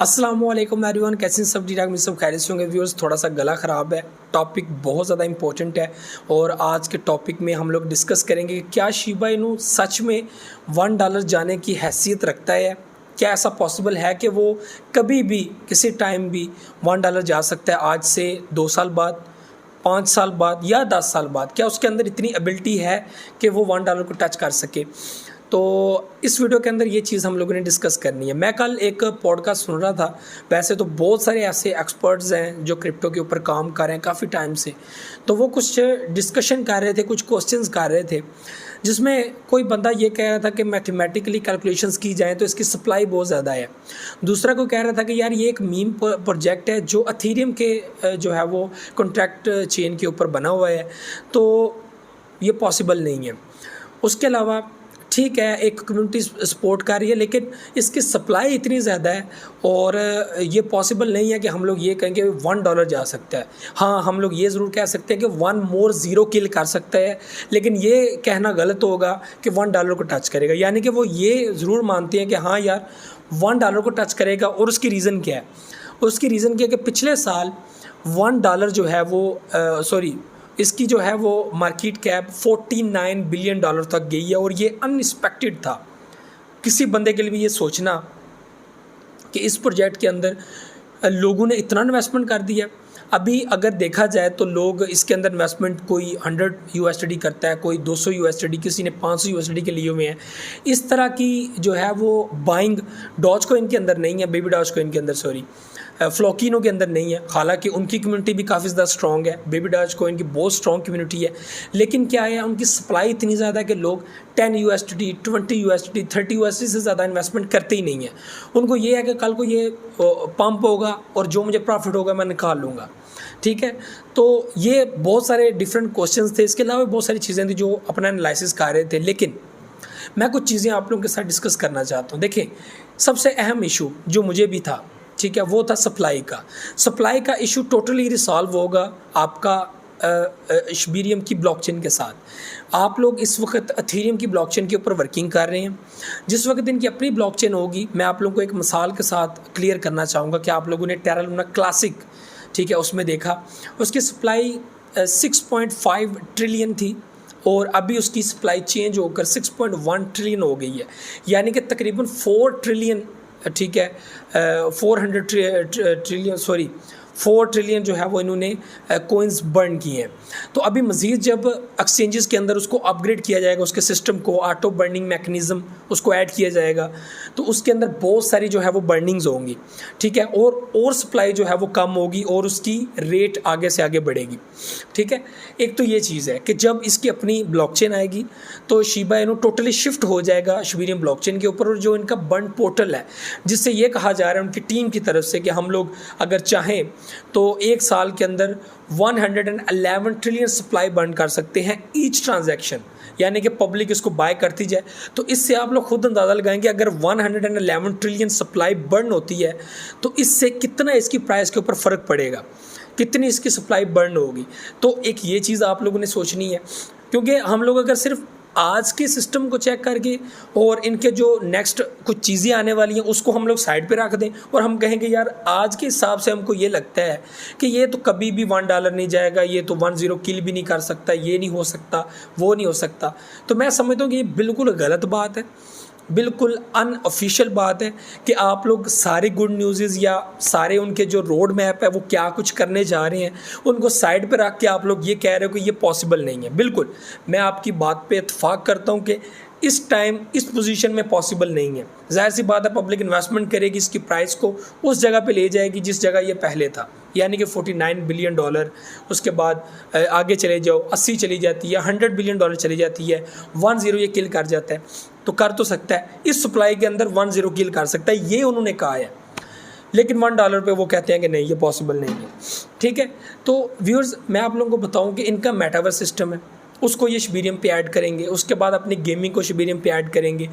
अस्सलामुअलैकुम एवरीवन, कैसे हैं सब? ठीक-ठाक में सब खैरियत से होंगे व्यूअर्स। थोड़ा सा गला ख़राब है, टॉपिक बहुत ज़्यादा इंपॉर्टेंट है और आज के टॉपिक में हम लोग डिस्कस करेंगे कि क्या शिबा इनू सच में $1 जाने की हैसियत रखता है। क्या ऐसा पॉसिबल है कि वो कभी भी किसी टाइम भी $1 जा सकता है, आज से 2 साल बाद, 5 साल बाद या 10 साल बाद? क्या उसके अंदर इतनी एबिलिटी है कि वो $1 को टच कर सके? तो इस वीडियो के अंदर ये चीज़ हम लोगों ने डिस्कस करनी है। मैं कल एक पॉडकास्ट सुन रहा था, वैसे तो बहुत सारे ऐसे एक्सपर्ट्स हैं जो क्रिप्टो के ऊपर काम कर रहे हैं काफ़ी टाइम से, तो वो कुछ डिस्कशन कर रहे थे, कुछ क्वेश्चंस कर रहे थे, जिसमें कोई बंदा ये कह रहा था कि मैथमेटिकली कैलकुलेशंस की जाएँ तो इसकी सप्लाई बहुत ज़्यादा है। दूसरा कोई कह रहा था कि यार ये एक मीम प्रोजेक्ट है जो अथीरियम के जो है वो कॉन्ट्रैक्ट चेन के ऊपर बना हुआ है, तो ये पॉसिबल नहीं है। उसके अलावा ठीक है, एक कम्युनिटी सपोर्ट कर रही है, लेकिन इसकी सप्लाई इतनी ज़्यादा है और ये पॉसिबल नहीं है कि हम लोग ये कहेंगे $1 जा सकता है। हाँ, हम लोग ये ज़रूर कह सकते हैं कि 1 मोर ज़ीरो किल कर सकता है, लेकिन ये कहना गलत होगा कि $1 को टच करेगा। यानी कि वो ये ज़रूर मानते हैं कि हाँ यार $1 को टच करेगा। और उसकी रीज़न क्या है? उसकी रीज़न क्या है कि पिछले साल $1 जो है वो इसकी जो है वो मार्केट कैप $49 बिलियन तक गई है और ये अनएक्सपेक्टेड था। किसी बंदे के लिए भी ये सोचना कि इस प्रोजेक्ट के अंदर लोगों ने इतना इन्वेस्टमेंट कर दिया। अभी अगर देखा जाए तो लोग इसके अंदर इन्वेस्टमेंट कोई $100 करता है, कोई $200, किसी ने $500 के लिए हुए हैं। इस तरह की जो है वो बाइंग डॉज कॉइन के अंदर नहीं है, बेबी डॉज कॉइन के अंदर फ्लोकिनो के अंदर नहीं है। हालांकि उनकी कम्युनिटी भी काफ़ी ज़्यादा स्ट्रॉन्ग है, बेबी डॉज कॉइन की बहुत स्ट्रॉन्ग कम्युनिटी है, लेकिन क्या है उनकी सप्लाई इतनी ज़्यादा है कि लोग $10, $20, $30 से ज़्यादा इन्वेस्टमेंट करते ही नहीं है। उनको ये है कि कल को ये पंप होगा और जो मुझे प्रॉफिट होगा मैं निकाल लूँगा। ठीक है, तो ये बहुत सारे डिफरेंट क्वेश्चंस थे। इसके अलावा बहुत सारी चीज़ें थी जो अपना एनालिसिस कर रहे थे, लेकिन मैं कुछ चीज़ें आप लोगों के साथ डिस्कस करना चाहता हूँ। देखिए, सबसे अहम इशू जो मुझे भी था, ठीक है, वो था सप्लाई का इशू टोटली रिसॉल्व होगा आपका इथेरियम की ब्लॉकचेन के साथ। आप लोग इस वक्त इथेरियम की ब्लॉकचेन के ऊपर वर्किंग कर रहे हैं। जिस वक्त इनकी अपनी ब्लॉकचेन होगी, मैं आप लोगों को एक मिसाल के साथ क्लियर करना चाहूँगा कि आप लोगों ने टेरा लूना क्लासिक, ठीक है, उसमें देखा उसकी सप्लाई 6.5 ट्रिलियन थी और अभी उसकी सप्लाई चेंज होकर 6.1 ट्रिलियन हो गई है। यानी कि तकरीबन 4 ट्रिलियन, ठीक है, 4 ट्रिलियन जो है वो इन्होंने कोइंस बर्न किए हैं। तो अभी मज़ीद जब एक्सचेंजेस के अंदर उसको अपग्रेड किया जाएगा, उसके सिस्टम को ऑटो बर्निंग मैकेनिज़्म उसको ऐड किया जाएगा, तो उसके अंदर बहुत सारी जो है वो बर्निंग्स होंगी, ठीक है, और सप्लाई जो है वो कम होगी और उसकी रेट आगे से आगे बढ़ेगी। ठीक है, एक तो ये चीज़ है कि जब इसकी अपनी ब्लॉकचेन आएगी तो शिबा इनू टोटली शिफ्ट हो जाएगा इथेरियम ब्लॉकचेन के ऊपर। और जो इनका बर्न पोर्टल है, जिससे ये कहा जा रहा है उनकी टीम की तरफ से कि हम लोग अगर चाहें तो एक साल के अंदर 111 ट्रिलियन सप्लाई बर्न कर सकते हैं ईच ट्रांजैक्शन, यानी कि पब्लिक इसको बाय करती जाए। तो इससे आप लोग खुद अंदाज़ा लगाएंगे अगर 111 ट्रिलियन सप्लाई बर्न होती है तो इससे कितना इसकी प्राइस के ऊपर फ़र्क पड़ेगा, कितनी इसकी सप्लाई बर्न होगी। तो एक ये चीज़ आप लोगों ने सोचनी है, क्योंकि हम लोग अगर सिर्फ आज के सिस्टम को चेक करके और इनके जो नेक्स्ट कुछ चीज़ें आने वाली हैं उसको हम लोग साइड पे रख दें और हम कहेंगे यार आज के हिसाब से हमको ये लगता है कि ये तो कभी भी $1 नहीं जाएगा, ये तो 10 किल भी नहीं कर सकता, ये नहीं हो सकता, वो नहीं हो सकता, तो मैं समझता हूँ कि ये बिल्कुल गलत बात है, बिल्कुल अनऑफिशियल बात है कि आप लोग सारे गुड न्यूज़ या सारे उनके जो रोड मैप है वो क्या कुछ करने जा रहे हैं उनको साइड पे रख के आप लोग ये कह रहे हो कि ये पॉसिबल नहीं है। बिल्कुल मैं आपकी बात पे इत्फाक करता हूँ कि इस टाइम इस पोजीशन में पॉसिबल नहीं है। ज़ाहिर सी बात है, पब्लिक इन्वेस्टमेंट करेगी, इसकी प्राइस को उस जगह पे ले जाएगी जिस जगह ये पहले था, यानी कि $49 बिलियन। उसके बाद आगे चले जाओ 80 चली जाती है, $100 बिलियन चली जाती है, 10 ये किल कर जाता है। तो कर तो सकता है इस सप्लाई के अंदर 10 किल कर सकता है, ये उन्होंने कहा है, लेकिन $1 पे वो कहते हैं कि नहीं, ये पॉसिबल नहीं है। ठीक है, तो व्यूअर्स मैं आप लोगों को बताऊं कि इनका मेटावर्स सिस्टम है, उसको ये इथेरियम पे ऐड करेंगे, उसके बाद अपनी गेमिंग को इथेरियम पे ऐड करेंगे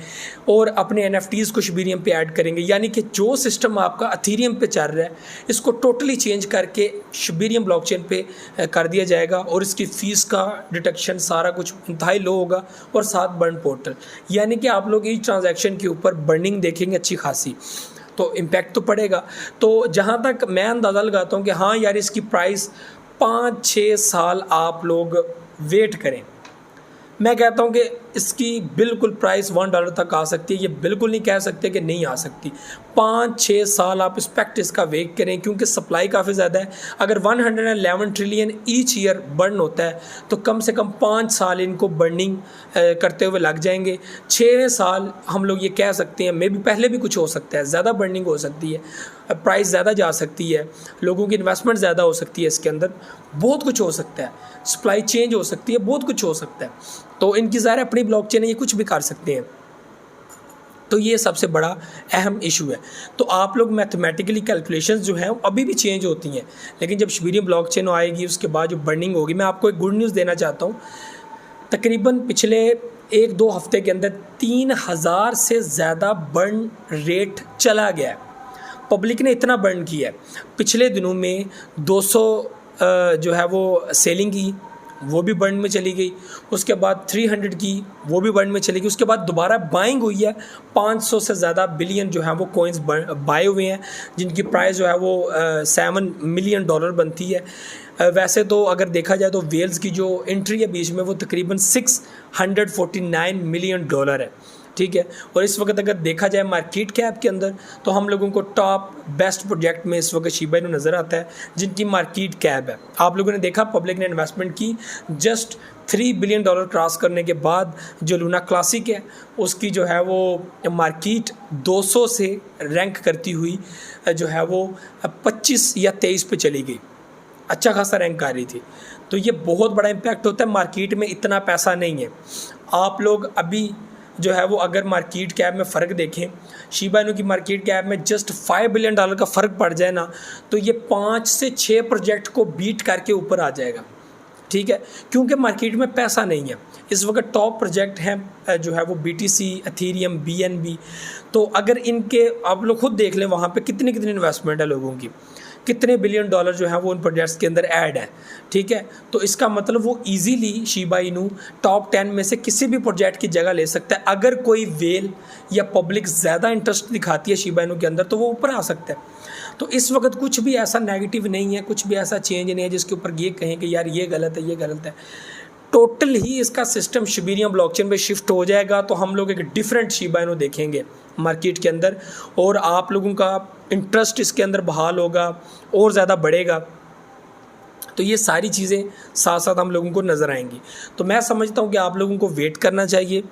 और अपने NFTs को इथेरियम पे ऐड करेंगे। यानी कि जो सिस्टम आपका इथेरियम पे चल रहा है इसको टोटली चेंज करके इथेरियम ब्लॉकचेन पे कर दिया जाएगा और इसकी फ़ीस का डिटेक्शन सारा कुछ इंतहाई लो होगा और साथ बर्न पोर्टल, यानी कि आप लोग इस ट्रांजैक्शन के ऊपर बर्निंग देखेंगे अच्छी खासी। तो इम्पैक्ट तो पड़ेगा। तो जहाँ तक मैं अंदाज़ा लगाता हूँ कि हाँ यार, इसकी प्राइस 5-6 साल आप लोग वेट करें। मैं कहता हूँ कि इसकी बिल्कुल प्राइस $1 तक आ सकती है, ये बिल्कुल नहीं कह सकते कि नहीं आ सकती। 5-6 साल आप इस्पेक्ट इसका वेट करें, क्योंकि सप्लाई काफ़ी ज़्यादा है। अगर 111 ट्रिलियन ईच ईयर बर्न होता है तो कम से कम 5 साल इनको बर्निंग करते हुए लग जाएंगे। 6 साल हम लोग ये कह सकते हैं, मे बी पहले भी कुछ हो सकता है, ज़्यादा बर्निंग हो सकती है, प्राइस ज़्यादा जा सकती है, लोगों की इन्वेस्टमेंट ज़्यादा हो सकती है, इसके अंदर बहुत कुछ हो सकता है, सप्लाई चेंज हो सकती है, बहुत कुछ हो सकता है। तो इनकी ज़ाहिर अपनी ब्लॉकचेन है, ये कुछ भी कर सकते हैं। तो ये सबसे बड़ा अहम इशू है। तो आप लोग मैथमेटिकली कैलकुलेशंस जो हैं अभी भी चेंज होती हैं, लेकिन जब शिबेरियम ब्लॉकचेन आएगी उसके बाद जो बर्निंग होगी, मैं आपको एक गुड न्यूज़ देना चाहता हूँ। तकरीबन पिछले 1-2 हफ्ते के अंदर 3000 से ज़्यादा बर्न रेट चला गया है। पब्लिक ने इतना बर्न किया है। पिछले दिनों में 200 जो है वो सेलिंग की, वो भी बर्न में चली गई। उसके बाद 300 की, वो भी बर्न में चली गई। उसके बाद दोबारा बाइंग हुई है, 500 से ज़्यादा बिलियन जो है वो कॉइन्स बाय हुए हैं, जिनकी प्राइस जो है वो $7 मिलियन बनती है। वैसे तो अगर देखा जाए तो वेल्स की जो एंट्री है बीच में, वो तकरीबन $649 मिलियन है, ठीक है। और इस वक्त अगर देखा जाए मार्केट कैप के अंदर, तो हम लोगों को टॉप बेस्ट प्रोजेक्ट में इस वक्त शिबा इनू नज़र आता है, जिनकी मार्केट कैप है। आप लोगों ने देखा पब्लिक ने इन्वेस्टमेंट की, जस्ट $3 बिलियन क्रॉस करने के बाद जो लूना क्लासिक है उसकी जो है वो मार्केट 200 से रैंक करती हुई जो है वो 25 या 23 पे चली गई। अच्छा खासा रैंक आ रही थी। तो ये बहुत बड़ा इम्पैक्ट होता है। मार्केट में इतना पैसा नहीं है। आप लोग अभी जो है वो अगर मार्केट कैप में फ़र्क देखें, शिबा इनू की मार्केट कैप में जस्ट $5 बिलियन का फ़र्क पड़ जाए ना, तो ये 5 से 6 प्रोजेक्ट को बीट करके ऊपर आ जाएगा, ठीक है। क्योंकि मार्केट में पैसा नहीं है। इस वक्त टॉप प्रोजेक्ट हैं जो है वो BTC, एथेरियम, BNB। तो अगर इनके आप लोग खुद देख लें वहाँ पे कितनी इन्वेस्टमेंट है लोगों की, कितने $बिलियन जो है वो उन प्रोजेक्ट्स के अंदर ऐड है, ठीक है। तो इसका मतलब वो इजीली शिबा इनू टॉप 10 में से किसी भी प्रोजेक्ट की जगह ले सकता है। अगर कोई वेल या पब्लिक ज़्यादा इंटरेस्ट दिखाती है शिबा इनू के अंदर, तो वो ऊपर आ सकता है। तो इस वक्त कुछ भी ऐसा नेगेटिव नहीं है, कुछ भी ऐसा चेंज नहीं है जिसके ऊपर ये कहें कि यार ये गलत है, ये गलत है। टोटल ही इसका सिस्टम शिबेरियम ब्लॉकचेन पे शिफ्ट हो जाएगा, तो हम लोग एक डिफरेंट शिबा इनू देखेंगे मार्केट के अंदर, और आप लोगों का इंटरेस्ट इसके अंदर बहाल होगा और ज़्यादा बढ़ेगा। तो ये सारी चीज़ें साथ साथ हम लोगों को नज़र आएंगी। तो मैं समझता हूँ कि आप लोगों को वेट करना चाहिए।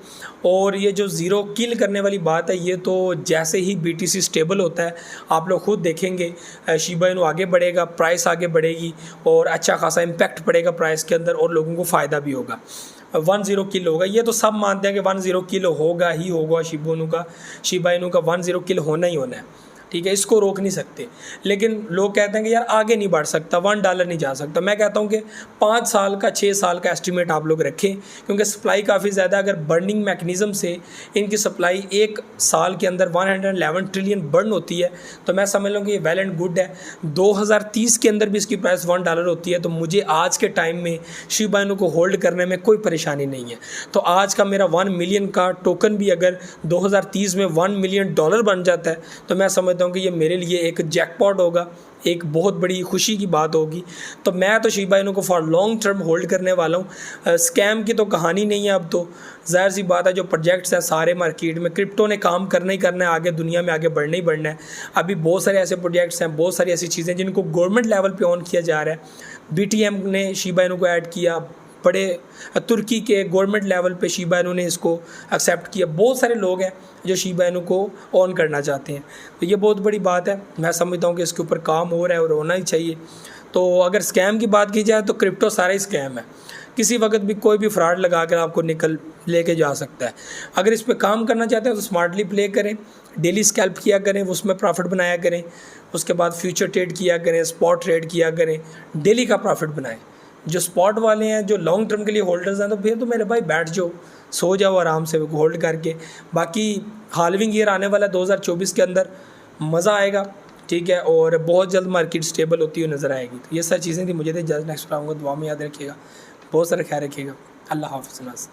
और ये जो ज़ीरो किल करने वाली बात है, ये तो जैसे ही BTC स्टेबल होता है आप लोग खुद देखेंगे शिबा इनू आगे बढ़ेगा, प्राइस आगे बढ़ेगी और अच्छा खासा इम्पैक्ट पड़ेगा प्राइस के अंदर और लोगों को फ़ायदा भी होगा। 10 किल होगा, ये तो सब मानते हैं कि 10 किल होगा ही होगा। शिबा इनू का 10 किल होना ही होना है, ठीक है। इसको रोक नहीं सकते। लेकिन लोग कहते हैं कि यार आगे नहीं बढ़ सकता, $1 नहीं जा सकता। मैं कहता हूँ कि 5 साल का 6 साल का एस्टिमेट आप लोग रखें, क्योंकि सप्लाई काफ़ी ज़्यादा। अगर बर्निंग मैकेनिज़्म से इनकी सप्लाई 1 साल के अंदर 111 ट्रिलियन बर्न होती है, तो मैं समझ लूँ कि ये वेल एंड गुड है। 2030 के अंदर भी इसकी प्राइस $1 होती है, तो मुझे आज के टाइम में शिबा इनू को होल्ड करने में कोई परेशानी नहीं है। तो आज का मेरा 1 मिलियन का टोकन भी अगर 2030 में $1 मिलियन बन जाता है, तो मैं समझ हूँ कि ये मेरे लिए एक जैकपॉट होगा, एक बहुत बड़ी खुशी की बात होगी। तो मैं तो शिबा इनू को फॉर लॉन्ग टर्म होल्ड करने वाला हूँ। स्कैम की तो कहानी नहीं है। अब तो ज़ाहिर सी बात है, जो प्रोजेक्ट्स हैं सारे मार्केट में, क्रिप्टो ने काम करना ही करना है, आगे दुनिया में आगे बढ़ना ही बढ़ना है। अभी बहुत सारे ऐसे प्रोजेक्ट्स हैं, बहुत सारी ऐसी चीज़ें जिनको गवर्नमेंट लेवल पे ऑन किया जा रहा है। BTM ने शिबा इनू को ऐड किया, बड़े तुर्की के गवर्नमेंट लेवल पे शिबा इनू ने इसको एक्सेप्ट किया। बहुत सारे लोग हैं जो शिबा इनू को ऑन करना चाहते हैं। तो ये बहुत बड़ी बात है। मैं समझता हूँ कि इसके ऊपर काम हो रहा है और होना ही चाहिए। तो अगर स्कैम की बात की जाए तो क्रिप्टो सारा ही स्कैम है। किसी वक्त भी कोई भी फ्रॉड लगा कर आपको लेके जा सकता है। अगर इस पर काम करना चाहते हैं तो स्मार्टली प्ले करें, डेली स्कैल्प किया करें, उसमें प्रॉफिट बनाया करें। उसके बाद फ्यूचर ट्रेड किया करें, स्पॉट ट्रेड किया करें, डेली का प्रॉफिट बनाएं। जो स्पॉट वाले हैं, जो लॉन्ग टर्म के लिए होल्डर्स हैं, तो फिर तो मेरे भाई बैठ जाओ, सो जाओ आराम से होल्ड करके। बाकी हाल्विंग ईयर आने वाला 2024 के अंदर, मज़ा आएगा, ठीक है। और बहुत जल्द मार्केट स्टेबल होती हुई नज़र आएगी। तो ये सारी चीज़ें थी, मुझे तो जस्ट नेक्स्ट आऊँगा। दुआ में याद रखिएगा, बहुत सारा ख्याल रखिएगा। अल्लाह हाफ़िज़।